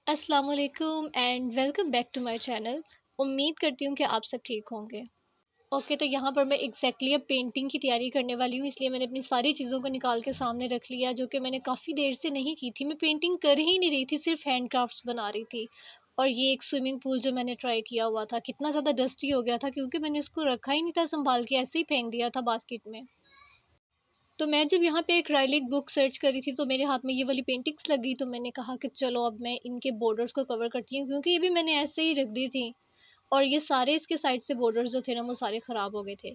अस्सलाम वालेकुम and welcome back to my channel. उम्मीद करती हूँ कि आप सब ठीक होंगे। ओके, तो यहाँ पर मैं अब पेंटिंग की तैयारी करने वाली हूँ, इसलिए मैंने अपनी सारी चीज़ों को निकाल के सामने रख लिया, जो कि मैंने काफ़ी देर से नहीं की थी। मैं पेंटिंग कर ही नहीं रही थी, सिर्फ हैंड क्राफ्ट्स बना रही थी। और ये एक स्विमिंग पूल जो मैंने ट्राई किया हुआ था, कितना ज़्यादा डस्टी हो गया था क्योंकि मैंने इसको रखा ही नहीं था संभाल के, ऐसे ही फेंक दिया था बास्केट में। तो मैं जब यहाँ पे एक्राइलिक बुक सर्च करी थी, तो मेरे हाथ में ये वाली पेंटिंग्स लगी, तो मैंने कहा कि चलो अब मैं इनके बॉर्डर्स को कवर करती हूँ, क्योंकि ये भी मैंने ऐसे ही रख दी थी। और ये सारे इसके साइड से बॉर्डर्स जो थे ना, वो सारे ख़राब हो गए थे।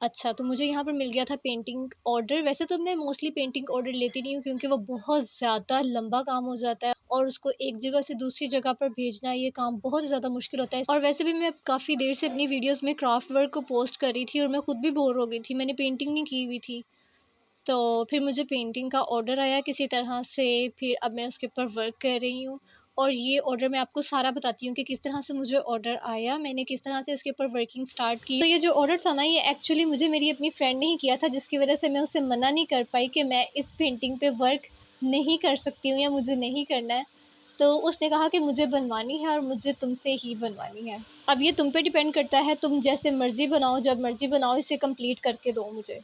अच्छा, तो मुझे यहाँ पर मिल गया था पेंटिंग ऑर्डर। वैसे तो मैं मोस्टली पेंटिंग ऑर्डर लेती नहीं हूँ, क्योंकि वो बहुत ज़्यादा लंबा काम हो जाता है और उसको एक जगह से दूसरी जगह पर भेजना, ये काम बहुत ज़्यादा मुश्किल होता है। और वैसे भी मैं काफ़ी देर से अपनी वीडियोज़ में क्राफ्ट वर्क को पोस्ट कर रही थी और मैं खुद भी बोर हो गई थी, मैंने पेंटिंग नहीं की हुई थी। तो फिर मुझे पेंटिंग का ऑर्डर आया किसी तरह से, फिर अब मैं उसके ऊपर वर्क कर रही हूँ। और ये ऑर्डर मैं आपको सारा बताती हूँ कि किस तरह से मुझे ऑर्डर आया, मैंने किस तरह से इसके ऊपर वर्किंग स्टार्ट की। तो ये जो ऑर्डर था ना, ये एक्चुअली मुझे मेरी अपनी फ्रेंड ने ही किया था, जिसकी वजह से मैं उसे मना नहीं कर पाई कि मैं इस पेंटिंग पे वर्क नहीं कर सकती हूँ या मुझे नहीं करना है। तो उसने कहा कि मुझे बनवानी है और मुझे तुमसे ही बनवानी है। अब ये तुम पे डिपेंड करता है, तुम जैसे मर्ज़ी बनाओ, जब मर्ज़ी बनाओ, इसे कंप्लीट करके दो मुझे।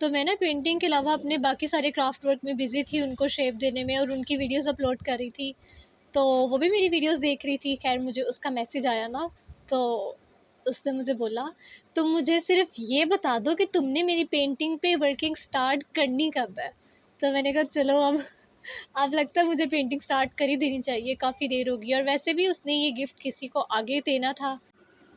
तो मैं ना पेंटिंग के अलावा अपने बाकी सारे क्राफ्ट वर्क में बिज़ी थी, उनको शेप देने में, और उनकी वीडियोज़ अपलोड कर रही थी। तो वो भी मेरी वीडियोज़ देख रही थी। ख़ैर मुझे उसका मैसेज आया ना, तो उसने मुझे बोला, तुम मुझे सिर्फ़ ये बता दो कि तुमने मेरी पेंटिंग पे वर्किंग स्टार्ट करनी कब है? तो मैंने कहा चलो अब लगता है मुझे पेंटिंग स्टार्ट कर ही देनी चाहिए, काफ़ी देर होगी, और वैसे भी उसने ये गिफ्ट किसी को आगे देना था।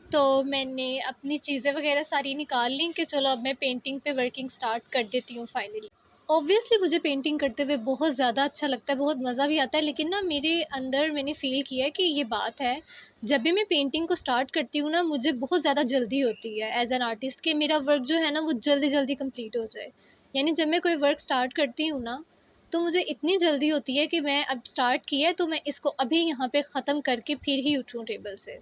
तो मैंने अपनी चीज़ें वगैरह सारी निकाल ली कि चलो अब मैं पेंटिंग पे वर्किंग स्टार्ट कर देती हूँ फाइनली। ऑब्वियसली मुझे पेंटिंग करते हुए बहुत ज़्यादा अच्छा लगता है, बहुत मज़ा भी आता है, लेकिन ना मेरे अंदर मैंने फ़ील किया है कि ये बात है, जब भी मैं पेंटिंग को स्टार्ट करती हूँ ना, मुझे बहुत ज़्यादा जल्दी होती है एज़ एन आर्टिस्ट कि मेरा वर्क जो है ना, वो जल्दी-जल्दी कंप्लीट हो जाए। यानी जब मैं कोई वर्क स्टार्ट करती हूँ ना, तो मुझे इतनी जल्दी होती है कि मैं अब स्टार्ट किया है, तो मैं इसको अभी यहाँ पे ख़त्म करके फिर ही उठूँ टेबल से।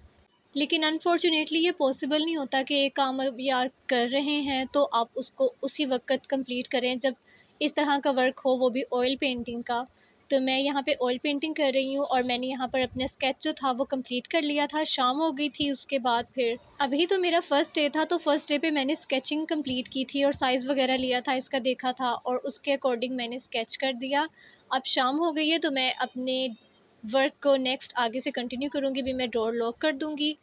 लेकिन अनफॉर्चुनेटली ये पॉसिबल नहीं होता कि एक काम अब यार कर रहे हैं तो आप उसको उसी वक़्त कंप्लीट करें, जब इस तरह का वर्क हो, वो भी ऑयल पेंटिंग का। तो मैं यहाँ पे ऑयल पेंटिंग कर रही हूँ और मैंने यहाँ पर अपना स्केच जो था वो कंप्लीट कर लिया था, शाम हो गई थी उसके बाद। फिर अभी तो मेरा फर्स्ट डे था, तो फर्स्ट डे पे मैंने स्केचिंग कंप्लीट की थी और साइज़ वगैरह लिया था, इसका देखा था और उसके अकॉर्डिंग मैंने स्केच कर दिया। अब शाम हो गई है, तो मैं अपने वर्क को नेक्स्ट आगे से कंटिन्यू करूँगी, भी मैं डोर लॉक कर दूँगी।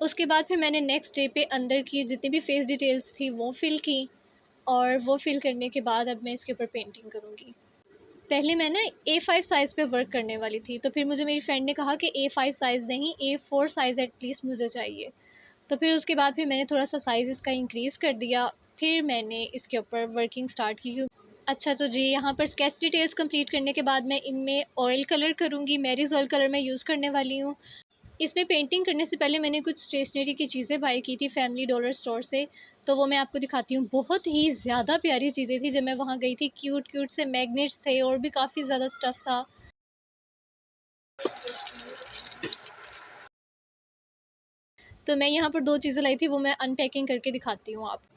उसके बाद फिर मैंने नेक्स्ट डे पे अंदर की जितनी भी फेस डिटेल्स थी वो फ़िल की, और वो फ़िल करने के बाद अब मैं इसके ऊपर पेंटिंग करूँगी। पहले मैं ना A5 साइज़ पे वर्क करने वाली थी, तो फिर मुझे मेरी फ्रेंड ने कहा कि A5 साइज़ नहीं, A4 साइज़ एटलीस्ट मुझे चाहिए। तो फिर उसके बाद फिर मैंने थोड़ा-सा साइज़ इसका इंक्रीज़ कर दिया, फिर मैंने इसके ऊपर वर्किंग स्टार्ट की। अच्छा, तो जी यहाँ पर स्केच डिटेल्स कंप्लीट करने के बाद मैं इनमें ऑयल कलर करूँगी, मैरिज ऑयल कलर मैं यूज़ करने वाली हूँ। इसमें पेंटिंग करने से पहले मैंने कुछ स्टेशनरी की चीज़ें बाय की थी फैमिली डॉलर स्टोर से, तो वो मैं आपको दिखाती हूँ। बहुत ही ज़्यादा प्यारी चीज़ें थी जब मैं वहाँ गई थी, क्यूट-क्यूट से मैग्नेट्स थे और भी काफ़ी ज़्यादा स्टफ़ था। तो मैं यहाँ पर 2 चीज़ें लाई थी, वो मैं अनपैकिंग करके दिखाती हूँ आपको।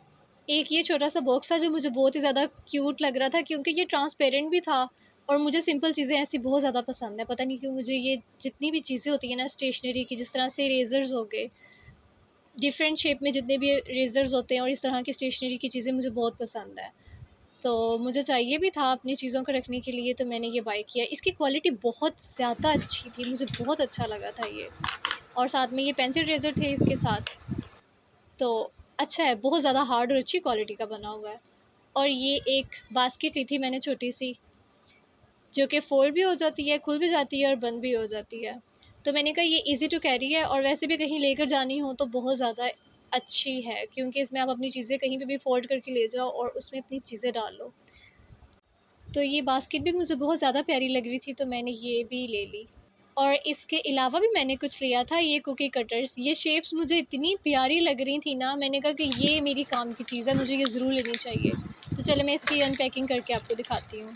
एक ये छोटा-सा बॉक्स था जो मुझे बहुत ही ज़्यादा क्यूट लग रहा था, क्योंकि ये ट्रांसपेरेंट भी था और मुझे सिंपल चीज़ें ऐसी बहुत ज़्यादा पसंद है। पता नहीं क्यों मुझे ये जितनी भी चीज़ें होती हैं ना स्टेशनरी की, जिस तरह से इरेज़र्स हो गए, डिफरेंट शेप में जितने भी इरेज़र्स होते हैं और इस तरह की स्टेशनरी की चीज़ें मुझे बहुत पसंद है। तो मुझे चाहिए भी था अपनी चीज़ों को रखने के लिए, तो मैंने ये बाय किया। इसकी क्वालिटी बहुत ज़्यादा अच्छी थी, मुझे बहुत अच्छा लगा था ये। और साथ में ये पेंसिल इरेज़र थे इसके साथ। तो अच्छा है, बहुत ज़्यादा हार्ड और अच्छी क्वालिटी का बना हुआ है। और ये एक बास्केट ली थी मैंने छोटी-सी, जो कि फ़ोल्ड भी हो जाती है, खुल भी जाती है और बंद भी हो जाती है। तो मैंने कहा ये ईज़ी टू कैरी है, और वैसे भी कहीं लेकर जानी हो तो बहुत ज़्यादा अच्छी है, क्योंकि इसमें आप अपनी चीज़ें कहीं पे भी फ़ोल्ड करके ले जाओ और उसमें अपनी चीज़ें डाल लो। तो ये बास्केट भी मुझे बहुत ज़्यादा प्यारी लग रही थी, तो मैंने ये भी ले ली। और इसके अलावा भी मैंने कुछ लिया था, ये कुकी कटर्स। ये शेप्स मुझे इतनी प्यारी लग रही थी ना, मैंने कहा कि ये मेरी काम की चीज़ है, मुझे ये ज़रूर लेनी चाहिए। तो चलो मैं इसकी अनपैकिंग करके आपको दिखाती हूँ।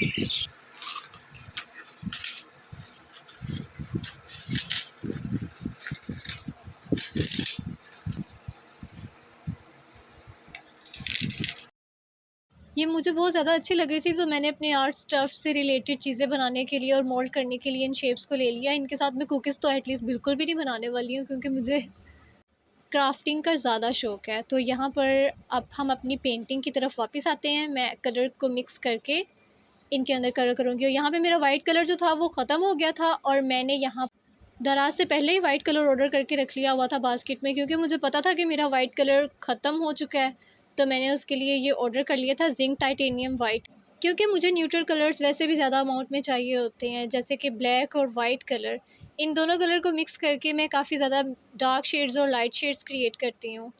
ये मुझे बहुत ज़्यादा अच्छी लग रही थी, तो मैंने अपने आर्ट स्टफ़ से रिलेटेड चीज़ें बनाने के लिए और मोल्ड करने के लिए इन शेप्स को ले लिया। इनके साथ मैं कुकीज़ तो एटलीस्ट बिल्कुल भी नहीं बनाने वाली हूँ, क्योंकि मुझे क्राफ्टिंग का ज़्यादा शौक़ है। तो यहाँ पर अब हम अपनी पेंटिंग की तरफ वापस आते हैं। मैं कलर को मिक्स करके इनके अंदर कलर करूँगी, और यहाँ पे मेरा वाइट कलर जो था वो ख़त्म हो गया था, और मैंने यहाँ दराज़ से पहले ही वाइट कलर ऑर्डर करके रख लिया हुआ था बास्केट में, क्योंकि मुझे पता था कि मेरा वाइट कलर ख़त्म हो चुका है। तो मैंने उसके लिए ये ऑर्डर कर लिया था ज़िंक टाइटेनियम वाइट, क्योंकि मुझे न्यूट्रल कलर्स वैसे भी ज़्यादा अमाउंट में चाहिए होते हैं, जैसे कि ब्लैक और वाइट कलर। इन दोनों कलर को मिक्स करके मैं काफ़ी ज़्यादा डार्क शेड्स और लाइट शेड्स क्रिएट करती हूँ।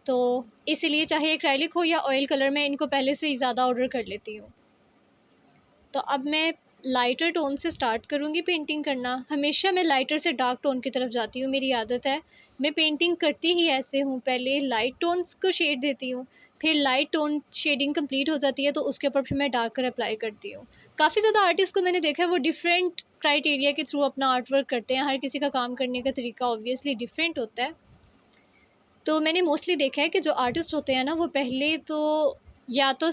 तो इसीलिए चाहे एक्रेलिक हो या ऑयल कलर, मैं इनको पहले से ही ज़्यादा ऑर्डर कर लेती हूँ। तो अब मैं लाइटर टोन से स्टार्ट करूँगी पेंटिंग करना। हमेशा मैं लाइटर से डार्क टोन की तरफ जाती हूँ, मेरी आदत है। मैं पेंटिंग करती ही ऐसे हूँ, पहले लाइट टोन्स को शेड देती हूँ, फिर लाइट टोन शेडिंग कंप्लीट हो जाती है तो उसके ऊपर फिर मैं डार्कर अप्लाई करती हूँ। काफ़ी ज़्यादा आर्टिस्ट को मैंने देखा है, वो डिफरेंट क्राइटेरिया के थ्रू अपना आर्ट वर्क करते हैं। हर किसी का काम करने का तरीका ऑब्वियसली डिफरेंट होता है। तो मैंने मोस्टली देखा है कि जो आर्टिस्ट होते हैं ना, वो पहले तो या तो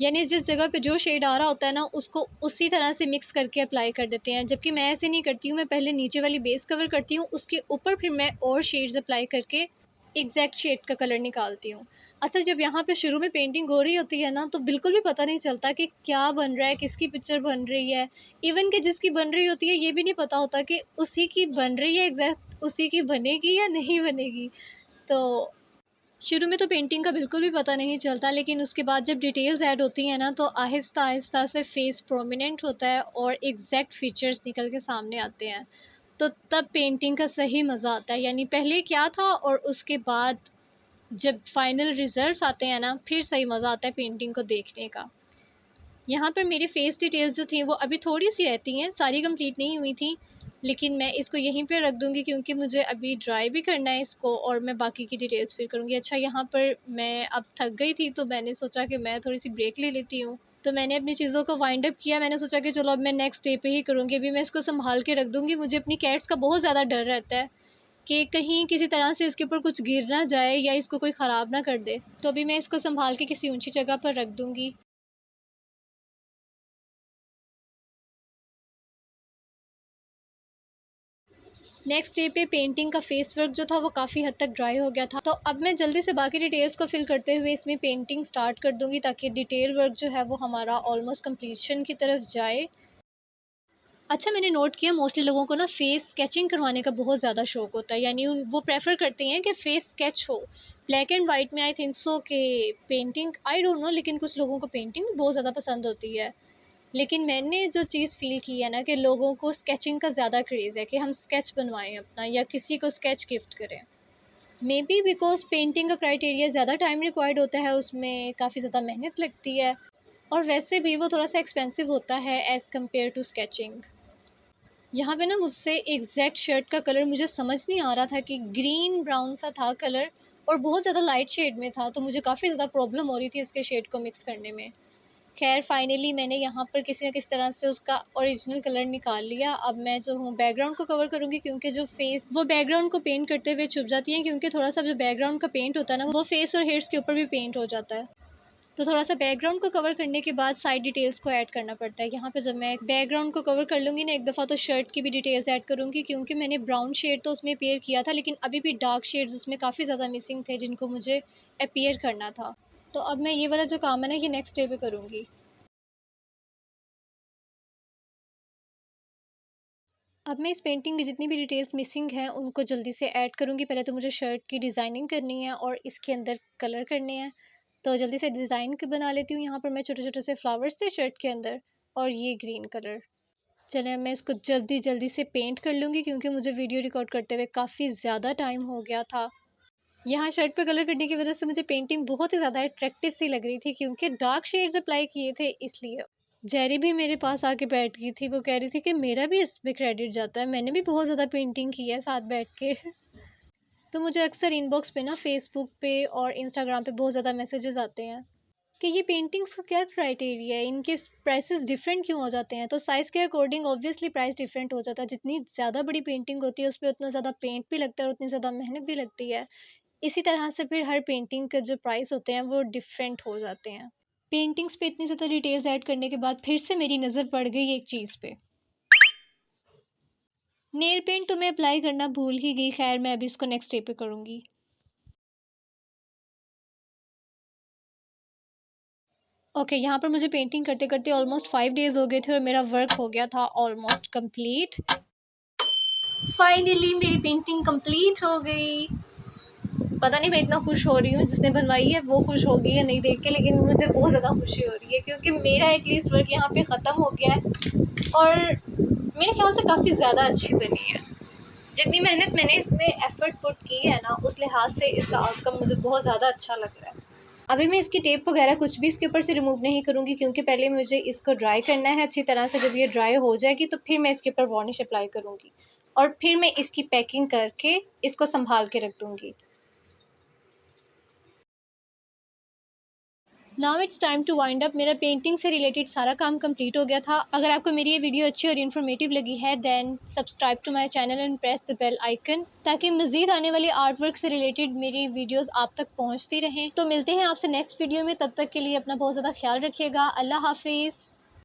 यानी जिस जगह पे जो शेड आ रहा होता है ना, उसको उसी तरह से मिक्स करके अप्लाई कर देते हैं, जबकि मैं ऐसे नहीं करती हूँ। मैं पहले नीचे वाली बेस कवर करती हूँ, उसके ऊपर फिर मैं और शेड्स अप्लाई करके एग्जैक्ट शेड का कलर निकालती हूँ। अच्छा, जब यहाँ पे शुरू में पेंटिंग हो रही होती है ना, तो बिल्कुल भी पता नहीं चलता कि क्या बन रहा है, किसकी पिक्चर बन रही है। इवन कि जिसकी बन रही होती है ये भी नहीं पता होता कि उसी की बन रही है, एग्जैक्ट उसी की बनेगी या नहीं बनेगी। तो शुरू में तो पेंटिंग का बिल्कुल भी पता नहीं चलता, लेकिन उसके बाद जब डिटेल्स ऐड होती हैं ना, तो आहिस्ता-आहिस्ता से फेस प्रोमिनेंट होता है और एग्जैक्ट फीचर्स निकल के सामने आते हैं। तो तब पेंटिंग का सही मज़ा आता है, यानी पहले क्या था और उसके बाद जब फाइनल रिजल्ट्स आते हैं ना, फिर सही मज़ा आता है पेंटिंग को देखने का। यहाँ पर मेरी फ़ेस डिटेल्स जो थी वो अभी थोड़ी-सी रहती हैं, सारी कंप्लीट नहीं हुई थी, लेकिन मैं इसको यहीं पे रख दूँगी, क्योंकि मुझे अभी ड्राई भी करना है इसको, और मैं बाकी की डिटेल्स फिर करूँगी। अच्छा, यहाँ पर मैं अब थक गई थी, तो मैंने सोचा कि मैं थोड़ी-सी ब्रेक ले लेती हूँ। तो मैंने अपनी चीज़ों को वाइंड अप किया, मैंने सोचा कि चलो अब मैं नेक्स्ट डे पे ही करूँगी। अभी मैं इसको सँभाल के रख दूँगी। मुझे अपनी कैट्स का बहुत ज़्यादा डर रहता है कि कहीं किसी तरह से इसके ऊपर कुछ गिर ना जाए या इसको कोई ख़राब ना कर दे। तो अभी मैं इसको सँभाल के किसी ऊँची जगह पर रख दूँगी। नेक्स्ट डे पे पेंटिंग का फेस वर्क जो था वो काफ़ी हद तक ड्राई हो गया था, तो अब मैं जल्दी से बाकी डिटेल्स को फिल करते हुए इसमें पेंटिंग स्टार्ट कर दूंगी, ताकि डिटेल वर्क जो है वो हमारा ऑलमोस्ट कंप्लीशन की तरफ जाए। अच्छा, मैंने नोट किया मोस्टली लोगों को ना फेस स्केचिंग करवाने का बहुत ज़्यादा शौक होता है, यानी वो प्रेफर करते हैं कि फेस स्केच हो। ब्लैक एंड वाइट में आई थिंक सो कि पेंटिंग, आई डोंट नो, लेकिन कुछ लोगों को पेंटिंग बहुत ज़्यादा पसंद होती है। लेकिन मैंने जो चीज़ फ़ील की है ना, कि लोगों को स्केचिंग का ज़्यादा क्रेज़ है कि हम स्केच बनवाएँ अपना या किसी को स्केच गिफ्ट करें। मे बी बिकॉज़ पेंटिंग का क्राइटेरिया ज़्यादा टाइम रिक्वायर्ड होता है, उसमें काफ़ी ज़्यादा मेहनत लगती है, और वैसे भी वो थोड़ा-सा एक्सपेंसिव होता है एज़ कम्पेयर टू स्केचिंग। यहाँ पे ना मुझसे एग्जैक्ट शर्ट का कलर मुझे समझ नहीं आ रहा था, कि ग्रीन ब्राउन सा था कलर और बहुत ज़्यादा लाइट शेड में था, तो मुझे काफ़ी ज़्यादा प्रॉब्लम हो रही थी इसके शेड को मिक्स करने में। खैर फाइनली मैंने यहाँ पर किसी न किसी तरह से उसका ओरिजिनल कलर निकाल लिया। अब मैं जो हूँ बैकग्राउंड को कवर करूँगी, क्योंकि जो फेस वो बैकग्राउंड को पेंट करते हुए छुप जाती है, क्योंकि थोड़ा सा जो बैकग्राउंड का पेंट होता है ना, वो फेस और हेयर्स के ऊपर भी पेंट हो जाता है। तो थोड़ा-सा बैकग्राउंड को कवर करने के बाद साइड डिटेल्स को ऐड करना पड़ता है। यहाँ पे जब मैं बैकग्राउंड को कवर कर लूँगी ना एक दफ़ा, तो शर्ट की भी डिटेल्स ऐड करूँगी, क्योंकि मैंने ब्राउन शेड तो उसमें अपीयर किया था, लेकिन अभी भी डार्क शेड्स उसमें काफ़ी ज़्यादा मिसिंग थे, जिनको मुझे अपीयर करना था। तो अब मैं ये वाला जो काम है ना, ये नेक्स्ट डे पे करूँगी। अब मैं इस पेंटिंग की जितनी भी डिटेल्स मिसिंग हैं, उनको जल्दी से ऐड करूँगी। पहले तो मुझे शर्ट की डिज़ाइनिंग करनी है और इसके अंदर कलर करने हैं। तो जल्दी से डिज़ाइन क बना लेती हूँ। यहाँ पर मैं छोटे-छोटे से फ्लावर्स थे शर्ट के अंदर, और ये ग्रीन कलर। चलिए अब मैं इसको जल्दी-जल्दी से पेंट कर लूँगी, क्योंकि मुझे वीडियो रिकॉर्ड करते हुए काफ़ी ज़्यादा टाइम हो गया था। यहाँ शर्ट पे कलर करने की वज़ह से मुझे पेंटिंग बहुत ही ज़्यादा अट्रैक्टिव सी लग रही थी, क्योंकि डार्क शेड्स अप्लाई किए थे इसलिए। जेरी भी मेरे पास आके बैठ गई थी, वो कह रही थी कि मेरा भी इसमें क्रेडिट जाता है, मैंने भी बहुत ज़्यादा पेंटिंग की है साथ बैठ के। तो मुझे अक्सर इनबॉक्स पे ना फ़ेसबुक पे और इंस्टाग्राम पे बहुत ज़्यादा मैसेजेस आते हैं। कि ये पेंटिंग्स का क्या क्राइटेरिया है, इनके प्राइसेस डिफरेंट क्यों हो जाते हैं। तो साइज़ के अकॉर्डिंग ऑब्वियसली प्राइस डिफरेंट हो जाता है। जितनी ज़्यादा बड़ी पेंटिंग होती है उस पे उतना ज़्यादा पेंट भी लगता है और उतनी ज़्यादा मेहनत भी लगती है। इसी तरह से फिर हर पेंटिंग के जो प्राइस होते हैं वो डिफरेंट हो जाते हैं। पेंटिंग्स पे इतनी ज़्यादा डिटेल्स ऐड करने के बाद फिर से मेरी नज़र पड़ गई एक चीज़ पे। नेल पेंट तो मैं अप्लाई करना भूल ही गई, खैर मैं अभी इसको नेक्स्ट डे पे करूँगी। ओके, यहाँ पर मुझे पेंटिंग करते-करते ऑलमोस्ट 5 डेज़ हो गए थे और मेरा वर्क हो गया था ऑलमोस्ट कंप्लीट। फाइनली मेरी पेंटिंग कंप्लीट हो गई। पता नहीं मैं इतना खुश हो रही हूँ, जिसने बनवाई है वो खुश होगी या नहीं देख के, लेकिन मुझे बहुत ज़्यादा खुशी हो रही है क्योंकि मेरा एटलीस्ट वर्क यहाँ पे ख़त्म हो गया है और मेरे ख्याल से काफ़ी ज़्यादा अच्छी बनी है। जितनी मेहनत मैंने इसमें एफ़र्ट पुट की है ना, उस लिहाज से इसका आउटकम मुझे बहुत ज़्यादा अच्छा लग रहा है। अभी मैं इसकी टेप वगैरह कुछ भी इसके ऊपर से रिमूव नहीं करूँगी क्योंकि पहले मुझे इसको ड्राई करना है अच्छी तरह से। जब ये ड्राई हो जाएगी तो फिर मैं इसके ऊपर वार्निश अप्लाई करूँगी और फिर मैं इसकी पैकिंग करके इसको संभाल के रख दूँगी। Now it's time to wind up. मेरा पेंटिंग से रिलेटेड सारा काम कंप्लीट हो गया था। अगर आपको मेरी ये वीडियो अच्छी और इन्फॉर्मेटिव लगी है then subscribe to my channel and press the bell icon, ताकि मज़ीद आने वाली आर्ट वर्क से रिलेटेड मेरी वीडियोस आप तक पहुंचती रहें। तो मिलते हैं आपसे नेक्स्ट वीडियो में, तब तक के लिए अपना बहुत ज़्यादा ख्याल रखिएगा। अल्लाह हाफिज़।